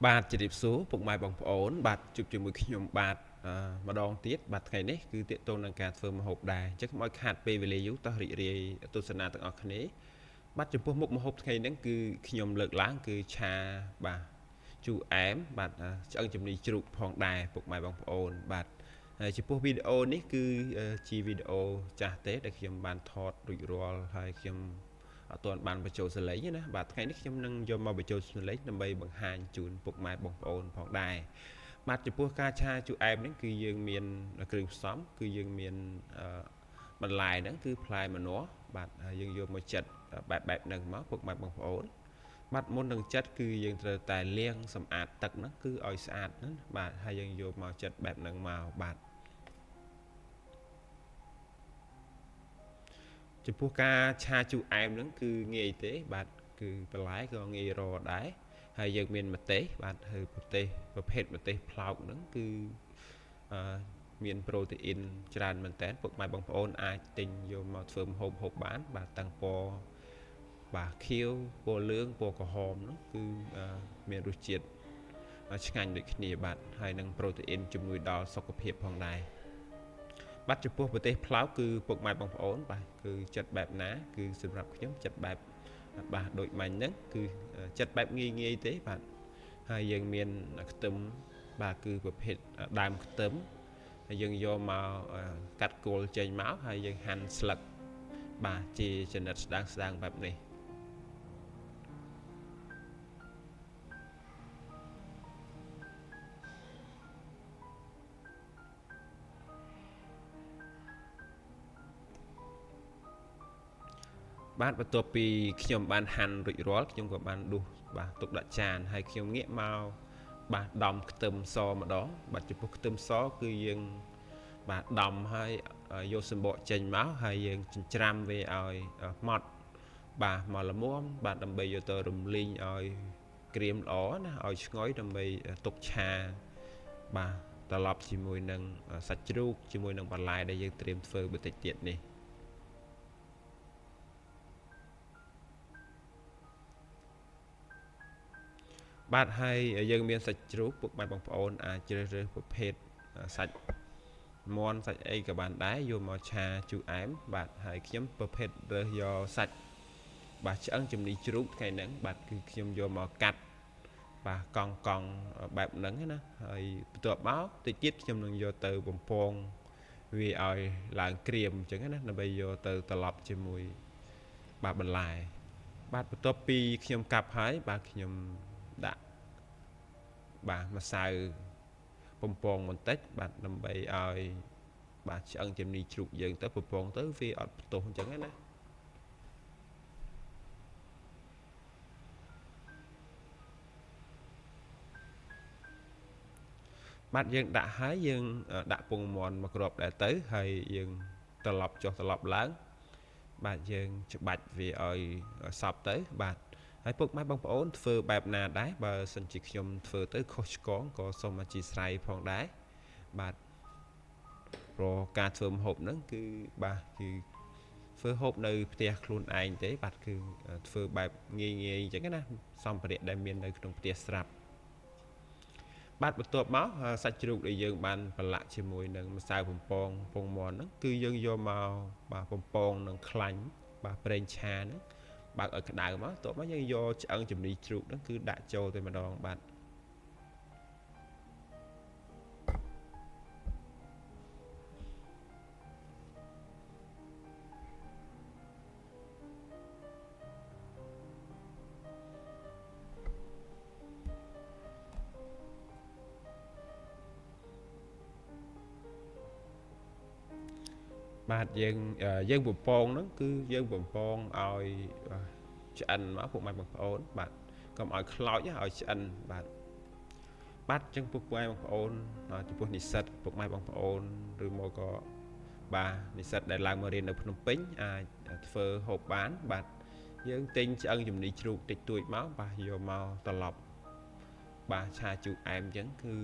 បាទជម្រាបសួរពុកម៉ែបងប្អូនបាទជួបជាមួយខ្ញុំបាទម្ដងទៀតបាទថ្ងៃនេះគឺទាក់ទងនឹងការធ្វើម្ហូបដែរអញ្ចឹងខ្ញុំឲ្យខាត់ពេលវេលាយូរតោះរីករាយទស្សនាទាំងអស់គ្នាបាទចំពោះមុខម្ហូបថ្ងៃនេះគឺខ្ញុំលើកឡើងគឺឆាបាទជូរអែមបាទឆ្អឹងជំនីជ្រូកផងដែរពុកម៉ែបងប្អូនបាទហើយចំពោះវីដេអូនេះគឺជាវីដេអូចាស់ទេដែលខ្ញុំបានថតរួចរាល់ហើយខ្ញុំអត់ទាន់បានបញ្ចូលសលេងទេណាបាទថ្ងៃនេះខ្ញុំនឹងយកមកបញ្ចូលសលេងដើម្បីបង្ហាញជូនពុកម៉ែបងប្អូនផងដែរបាទចំពោះការឆាជូរអែមនេះគឺយើងមានគ្រឿងផ្សំគឺយើងមានបន្លែហ្នឹងគឺផ្លែម្នាស់បាទហើយយើងយកមកចិតបែបហ្នឹងមកពុកម៉ែបងប្អូនបាទមុននឹងចិតគឺយើងត្រូវតែលាងសម្អាតទឹកហ្នឹងគឺឲ្យស្អាតហ្នឹងបាទហើយយើងយកមកចិតបែបហ្នឹងមកបាទចំពោះការឆាជូរអែមហ្នឹងគឺងាយទេបាទគឺបន្លែក៏ងាយរកដែរហើយយើងមានម្ទេសបាទហើយម្ទេសប្រភេទម្ទេសផ្លោកហ្នឹងគឺអឺមានប្រូតេអ៊ីនច្រើនមែនតើពុកម៉ែបងប្អូនអាចទិញយកមកធ្វើម្ហូបបានបាទតាំងពណ៌បាទខៀវពណ៌លឿងពណ៌ក្រហមហ្នឹងគឺមានរសជាតិឆ្ងាញ់ដូចគ្នាបាទហើយនឹងប្រូតេអ៊ីនជំនួយដល់សុខភាពផងដែរបាទចំពោះប្រទេសផ្លោកគឺពុកម៉ែបងប្អូនបាទគឺចិត្តបែបណាគឺសម្រាប់ខ្ញុំចិត្តបែបបាទដូចមាញ់ហ្នឹងគឺចិត្តបែបងាយទេបាទហើយយើងមានខ្ទឹមបាទគឺប្រភេទដើមខ្ទឹមហើយយើងយកមកកាត់គល់ចេញមកហើយយើងហាន់ស្លឹកបាទជាចំណិតស្ដើងបែបនេះបាទបន្ទាប់ពីខ្ញុំបានហាន់រួចរាល់ខ្ញុំក៏បានដួសបាទទុកដាក់ចានហើយខ្ញុំងាកមកបាទដំខ្ទឹមសម្ដងបាទចំពោះខ្ទឹមសគឺយើងបាទដំហើយយកសម្បកចេញមកហើយយើងចិញ្ច្រាំវាឲ្យម៉ត់បាទមកល្មមបាទដើម្បីយកទៅរំលីងឲ្យក្រៀមល្អណាឲ្យឈ្ងុយដើម្បីទុកឆាបាទត្រឡប់ជាមួយនឹងសាច់ជ្រូកជាមួយនឹងបន្លែដែលយើងត្រៀមធ្វើបន្តិចទៀតនេះបាទហើយយើងមានសាច់ជ្រូកពុកម៉ែបងប្អូនអាចជ្រើសរើសប្រភេទសាច់មាន់សាច់អីក៏បានដែរយកមកឆាជូរអែមបាទហើយខ្ញុំប្រភេទរើសយកសាច់បាទឆ្អឹងជំនីជ្រូកថ្ងៃហ្នឹងបាទគឺខ្ញុំយកមកកាត់បាទកង់បែបហ្នឹងណាហើយបន្ទាប់មកតិចទៀតខ្ញុំនឹងយកទៅបំពងវាឲ្យឡើងក្រៀមអញ្ចឹងណាដើម្បីយកទៅត្រឡប់ជាមួយបាទបន្លែបាទបន្ទាប់ពីខ្ញុំកាប់ហើយបាទខ្ញុំដាក់បាទម្សៅបំពងបន្តិចបាទដើម្បីឲ្យបាទឆ្អឹងជំនីជ្រូកយើងទៅបំពងទៅវាអត់ផ្ទុះអញ្ចឹងណាបាទយើងដាក់ហើយយើងដាក់ពងមាន់មកគ្របដែរទៅហើយយើងត្រឡប់ចុះត្រឡប់ឡើងបាទយើងច្បាច់វាឲ្យសព្វទៅបាទហើយពុកម៉ែបងប្អូនធ្វើបែបណាដែរបើសិនជាខ្ញុំធ្វើទៅខុសឆ្គងក៏សូមអធិស្ឋានផងដែរបាទព្រោះការធ្វើម្ហូបហ្នឹងគឺបាទគឺធ្វើហូបនៅផ្ទះខ្លួនឯងទេបាទគឺធ្វើបែបងាយអញ្ចឹងណាសម្ភារៈដែលមាននៅក្នុងផ្ទះស្រាប់បាទបន្ទាប់មកសាច់ជ្រូកដែលយើងបានប្រឡាក់ជាមួយនឹងម្សៅបំពងពងមាន់ហ្នឹងគឺយើងយកមកបាទបំពងនឹងខ្លាញ់បាទប្រេងឆាហ្នឹងបើកឲ្យក្តៅមកបន្ទាប់មកយើងយកឆ្អឹងជំនីជ្រូកហ្នឹងគឺដាក់ចូលតែម្ដងបាទបាទយើងបំពងហ្នឹងគឺយើងបំពងឲ្យឆ្អិនមកពុកម៉ែបងប្អូនបាទកុំឲ្យខ្លោចឲ្យឆ្អិនបាទចឹងពុកម៉ែបងប្អូនចំពោះនិស្សិតពុកម៉ែបងប្អូនឬមកក៏បាទនិស្សិតដែលឡើងមករៀននៅភ្នំពេញអាចធ្វើហូបបានបាទយើងទិញឆ្អឹងជំនីជ្រូកតិចតួចមកបាទយកមកត្រឡប់បាទឆាជូរអែមចឹងគឺ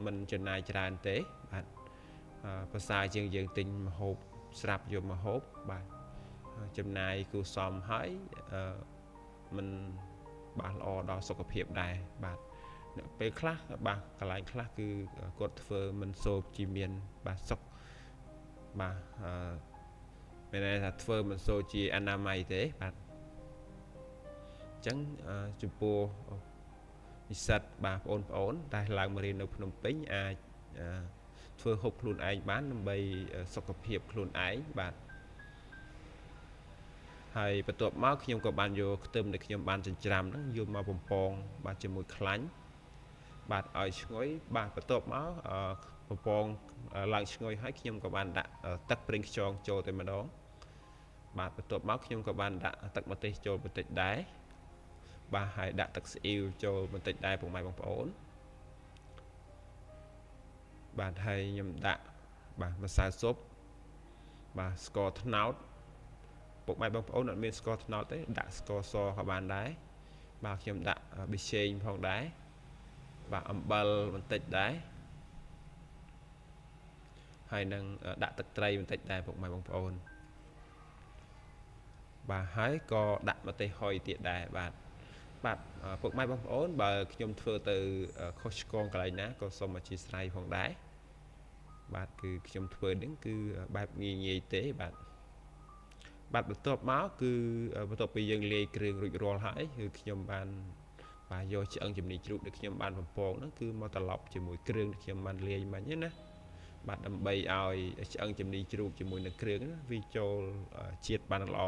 មិនចំណាយច្រើនទេបាទប្រសើរជាងយើងទិញម្ហូបស្រាប់យកមកហូបបាទចំណាយគួរសមហើយមិនបាទល្អដល់សុខភាពដែរបាទ ពេលខ្លះបាទកន្លែងខ្លះគឺគាត់ធ្វើមិនសូវជាមានបាទសុខបាទមានន័យថាធ្វើមិនសូវជាអនាម័យទេបាទអញ្ចឹងចំពោះនិស្សិតបាទបងប្អូនដែលឡើងមករៀននៅភ្នំពេញអាចធ្វើហូបខ្លួនឯងបានដើម្បីសុខភាពខ្លួនឯងបាទហើយបន្ទាប់មកខ្ញុំក៏បានយកខ្ទឹមដែលខ្ញុំបានចិញ្ច្រាំហ្នឹងយកមកបំពងបាទជាមួយខ្លាញ់បាទឲ្យឈ្ងុយបាទបន្ទាប់មកបំពងឡើងឈ្ងុយហើយខ្ញុំក៏បានដាក់ទឹកប្រេងខ្យងចូលតែម្ដងបាទបន្ទាប់មកខ្ញុំក៏បានដាក់ទឹកម្ទេសចូលបន្តិចដែរបាទហើយដាក់ទឹកស្អ៊ីវចូលបន្តិចដែរពុកម៉ែបងប្អូនបាទហើយខ្ញុំដាក់បាទម្សៅស៊ុបបាទស្ករត្នោតពុកម៉ែបងប្អូនអត់មានស្ករត្នោតទេដាក់ស្ករសក៏បានដែរបាទខ្ញុំដាក់ប៊ីចេងផងដែរបាទអំបិលបន្តិចដែរហើយនឹងដាក់ទឹកត្រីបន្តិចដែរពុកម៉ែបងប្អូនបាទហើយក៏ដាក់ម្ទេសហុយទៀតដែរបាទពុកម៉ែបងប្អូនបើខ្ញុំធ្វើទៅខុសឆ្គងកន្លែងណាក៏សូមអធិស្ឋានផងដែរបាទគឺខ្ញុំធ្វើនេះគឺបែបងាយទេបាទបន្ទាប់មកគឺបន្ទាប់ពីយើងលាយគ្រឿងរួចរាល់ហើយគឺខ្ញុំបានបាទយកឆ្អឹងជំនីជ្រូកដែលខ្ញុំបានបំពងហ្នឹងគឺមកត្រឡប់ជាមួយគ្រឿងដែលខ្ញុំបានលាយមិញណាបាទដើម្បីឲ្យឆ្អឹងជំនីជ្រូកជាមួយនឹងគ្រឿងហ្នឹងវាចូលជាតិបានល្អ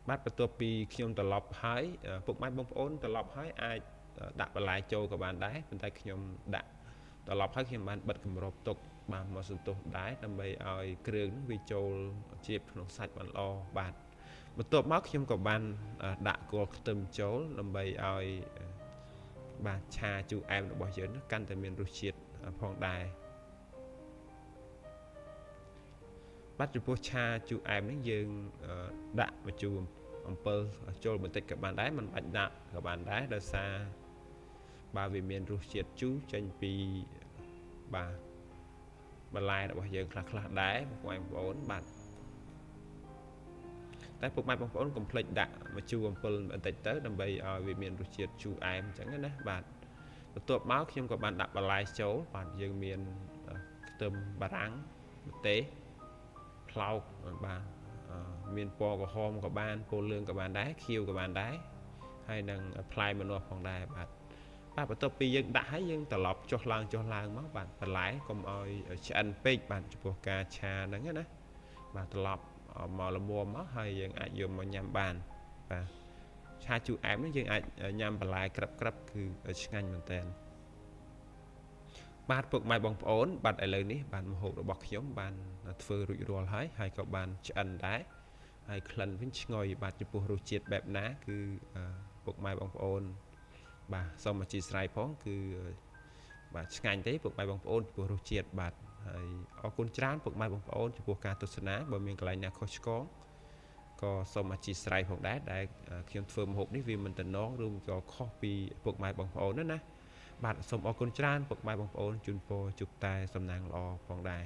បាទបន្ទាប់ពីខ្ញុំត្រឡប់ហើយពុកម៉ែបងប្អូនត្រឡប់ហើយអាចដាក់បន្លែចូលក៏បានដែរប៉ុន្តែខ្ញុំដាក់ត្រឡប់ហើយខ្ញុំបានបិទគម្របទុកបាទមកសន្ទុះដែរដើម្បីឲ្យគ្រឿងវាចូលជាតិក្នុងសាច់បានល្អបាទបន្ទាប់មកខ្ញុំក៏បានដាក់គល់ខ្ទឹមចូលដើម្បីឲ្យបាទឆាជូរអែមរបស់យើងកាន់តែមានរសជាតិផងដែរបាទចំពោះឆាជូរអែមនេះយើងដាក់ម្ជូរអំពិលចូលបន្តិចក៏បានដែរមិនបាច់ដាក់ក៏បានដែរដោយសារបាទវាមានរសជាតិជូរចេញពីបាទបន្លែរបស់យើងខ្លះដែរបងប្អូនបាទតែពុកម៉ែបងប្អូនកុំភ្លេចដាក់ម្ជូរអំពិលបន្តិចទៅដើម្បីឲ្យវាមានរសជាតិជូរអែមអញ្ចឹងណាបាទបន្ទាប់មកខ្ញុំក៏បានដាក់បន្លែចូលបាទយើងមានខ្ទឹមបារាំងម្ទេសផ្លោកបាទមានពណ៌ក្រហមក៏បានពណ៌លឿងក៏បានដែរខៀវក៏បានដែរហើយនឹងផ្លែម្នាស់ផងដែរបាទបន្ទាប់ពីយើងដាក់ហើយយើងត្រឡប់ចុះឡើងមកបាទបន្លែកុំឲ្យឆ្អិនពេកបាទចំពោះការឆាហ្នឹងណាបាទត្រឡប់មកល្មមមកហើយយើងអាចយកមកញ៉ាំបានបាទឆាជូរអែមនេះយើងអាចញ៉ាំបន្លែក្រាប់គឺឆ្ងាញ់មែនតើបាទពុកម៉ែបងប្អូនបាទឥឡូវនេះបាទម្ហូបរបស់ខ្ញុំបានធ្វើរួចរាល់ហើយក៏បានឆ្អិនដែរហើយក្លិនវិញឈ្ងុយបាទចំពោះរសជាតិបែបណាគឺពុកម៉ែបងប្អូនបាទសូមអធិស្ឋានផងគឺបាទឆ្ងាញ់ទេពុកម៉ែបងប្អូនចំពោះរសជាតិបាទហើយអរគុណច្រើនពុកម៉ែបងប្អូនចំពោះការទស្សនាបើមានកន្លែងណាខុសឆ្គងក៏សូមអធិស្ឋានផងដែរដែលខ្ញុំធ្វើម្ហូបនេះវាមិនតំណងឬក៏ខុសពីពុកម៉ែបងប្អូនណាបាទសូមអរគុណច្រើនពុកម៉ែបងប្អូនជូនពរជួបតែសំណាងល្អផងដែរ